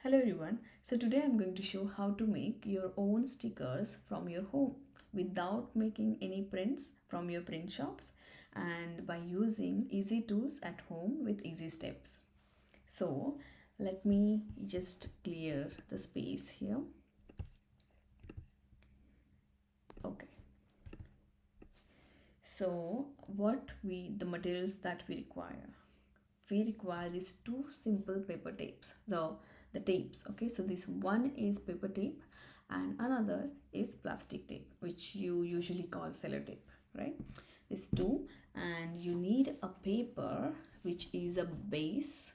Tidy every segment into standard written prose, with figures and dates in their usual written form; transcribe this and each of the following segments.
Hello everyone. So today I'm going to show how to make your own stickers from your home without making any prints from your print shops and by using easy tools at home with easy steps. So let me just clear the space here. Okay. So the materials that we require these two simple paper tapes, the tapes. Okay, so this one is paper tape and another is plastic tape, which you usually call sellotape, right? These two, and you need a paper which is a base,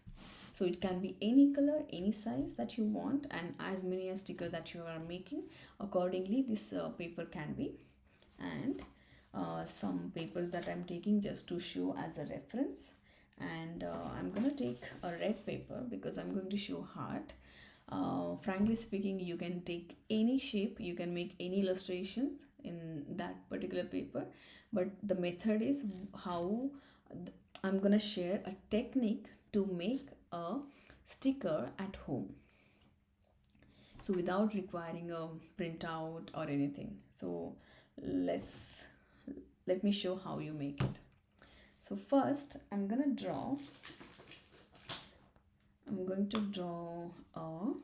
so it can be any color, any size that you want, and as many a sticker that you are making accordingly this paper can be. And some papers that I'm taking just to show as a reference, and I'm gonna take a red paper because I'm going to show heart. Frankly speaking, you can take any shape, you can make any illustrations in that particular paper, but the method is how I'm gonna share a technique to make a sticker at home, so without requiring a printout or anything. So let's let me show how you make it. So first I'm going to draw a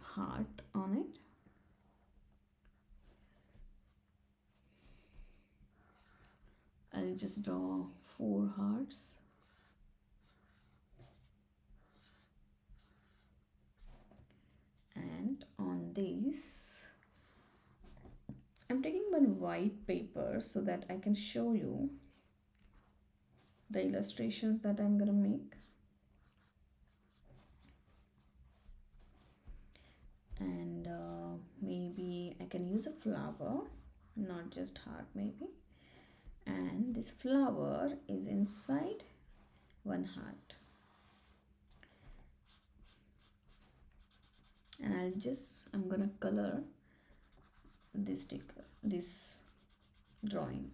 heart on it. I'll just draw 4 hearts. And on this I'm taking one white paper so that I can show you the illustrations that I'm gonna make. And maybe I can use a flower, not just heart maybe. And this flower is inside one heart. And I'm gonna color this sticker, this drawing.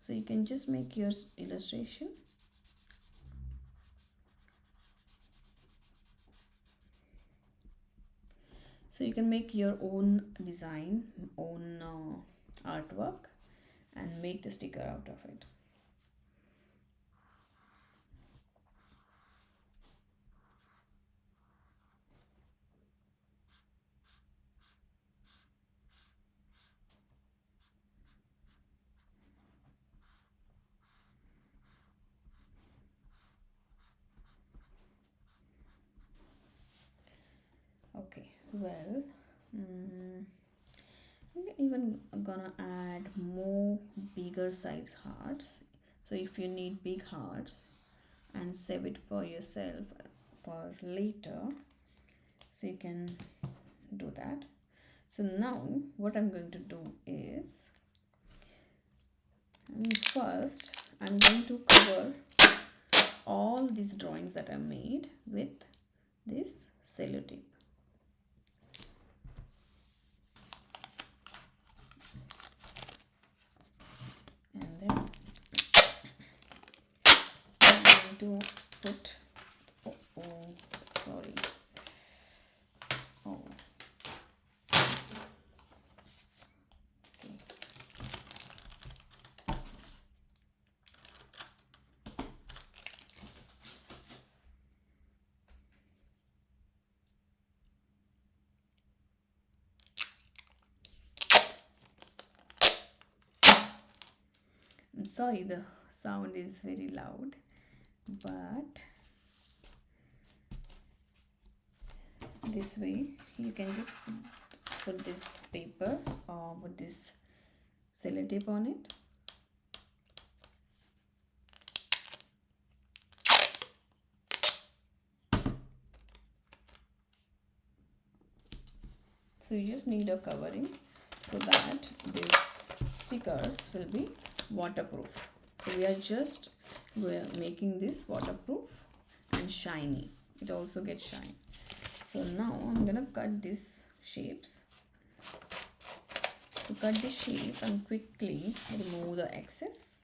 So you can just make your illustration. So you can make your own design, own artwork, and make the sticker out of it. Okay, well, I'm even gonna add more bigger size hearts. So if you need big hearts and save it for yourself for later, so you can do that. So now what I'm going to do is, first I'm going to cover all these drawings that I made with this sellotape. And then I'm going to put, sorry, oh, okay. I'm sorry, the sound is very loud, but this way you can just put this paper or put this sellotape on it. So you just need a covering so that these stickers will be waterproof. So we're making this waterproof and shiny. It also gets shine. So now I'm gonna cut these shapes. To cut the shape and quickly remove the excess.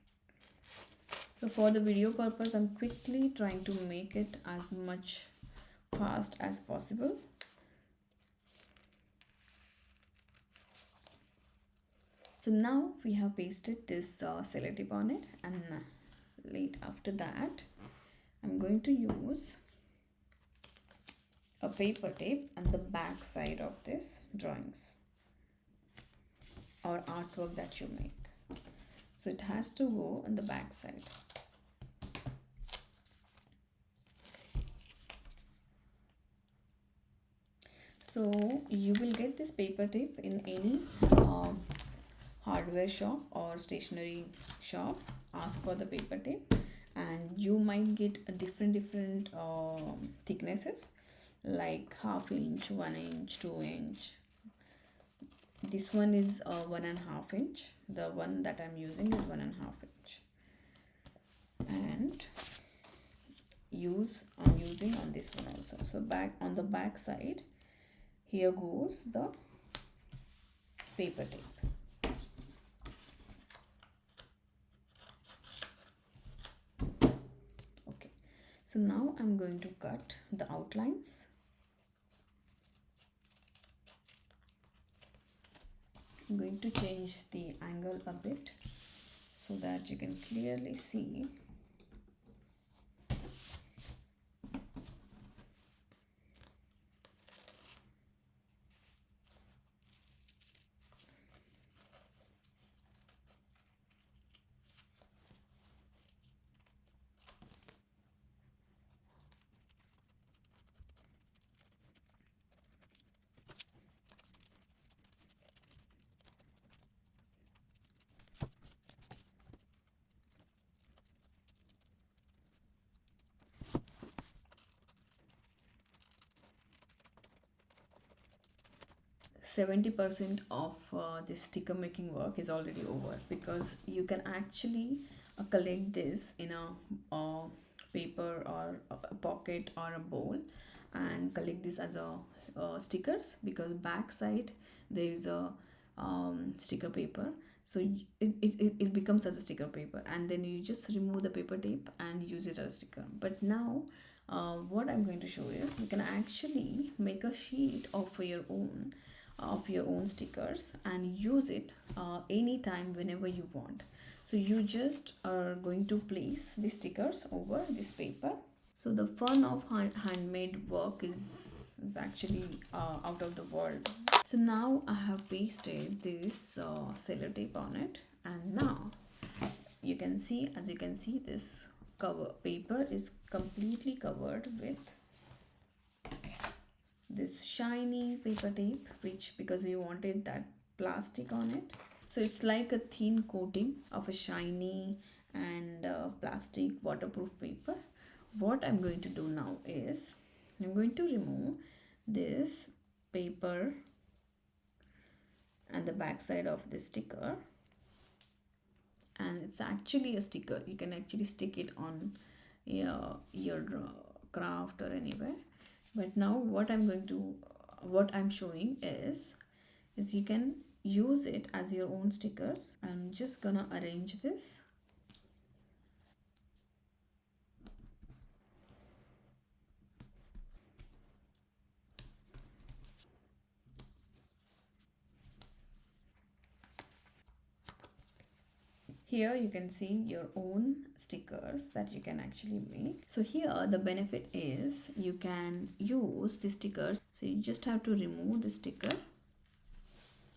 So for the video purpose, I'm quickly trying to make it as much fast as possible. So now we have pasted this sellotape on it, and late after that I'm going to use a paper tape on the back side of this drawings or artwork that you make. So it has to go on the back side. So you will get this paper tape in any hardware shop or stationery shop. Ask for the paper tape, and you might get a different thicknesses, like half inch, 1 inch, 2 inch. This one is 1.5 inch. The one that I'm using is 1.5 inch, and I'm using on this one also. So back on the back side, here goes the paper tape. Okay, so now I'm going to cut the outlines. I'm going to change the angle a bit so that you can clearly see. Seventy percent of this sticker making work is already over, because you can actually collect this in a paper or a pocket or a bowl, and collect this as a stickers, because back side there is a sticker paper. So it becomes as a sticker paper, and then you just remove the paper tape and use it as a sticker. But now what I'm going to show is, you can actually make a sheet of your own stickers and use it anytime whenever you want. So you just are going to place the stickers over this paper. So the fun of handmade work is actually out of the world. So now I have pasted this sellotape on it, and now you can see, as you can see, this cover paper is completely covered with this shiny paper tape, which, because we wanted that plastic on it, so it's like a thin coating of a shiny and plastic waterproof paper. What I'm going to do now is, I'm going to remove this paper and the back side of the sticker, and it's actually a sticker. You can actually stick it on your craft or anywhere. But now what I'm showing is you can use it as your own stickers. I'm just gonna arrange this. Here you can see your own stickers that you can actually make. So here the benefit is, you can use the stickers. So you just have to remove the sticker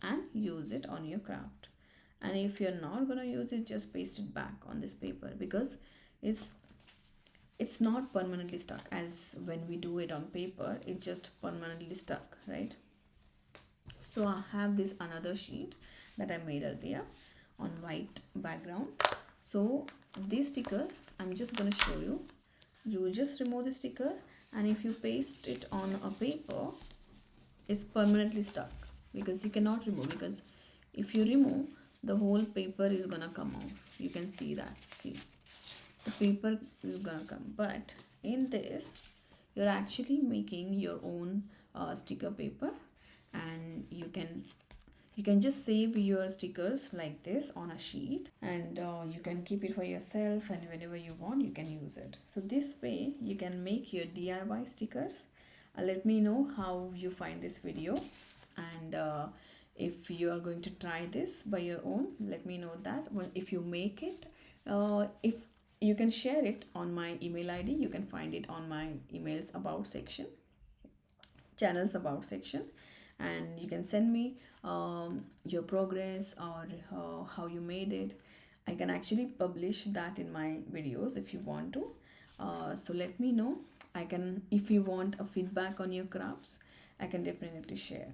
and use it on your craft. And if you're not gonna use it, just paste it back on this paper, because it's not permanently stuck, as when we do it on paper, it just permanently stuck, right? So I have this another sheet that I made earlier on white background. So this sticker, I'm just going to show you. You just remove the sticker, and if you paste it on a paper, it's permanently stuck, because you cannot remove, because if you remove, the whole paper is gonna come off. You can see that. See, the paper is gonna come. But in this, you're actually making your own sticker paper, and you can You can just save your stickers like this on a sheet, and you can keep it for yourself, and whenever you want you can use it. So this way you can make your DIY stickers. Let me know how you find this video, and if you are going to try this by your own, let me know that. Well, if you make it, if you can share it on my email ID, you can find it on my emails about section, channels about section, and you can send me your progress, or how you made it. I can actually publish that in my videos if you want to. So let me know. I can, if you want a feedback on your crafts, I can definitely share.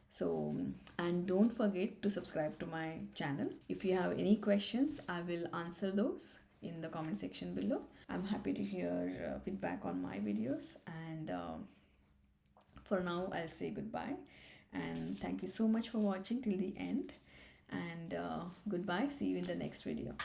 So, and don't forget to subscribe to my channel. If you have any questions, I will answer those in the comment section below. I'm happy to hear feedback on my videos, and for now I'll say goodbye, and thank you so much for watching till the end, and goodbye, see you in the next video.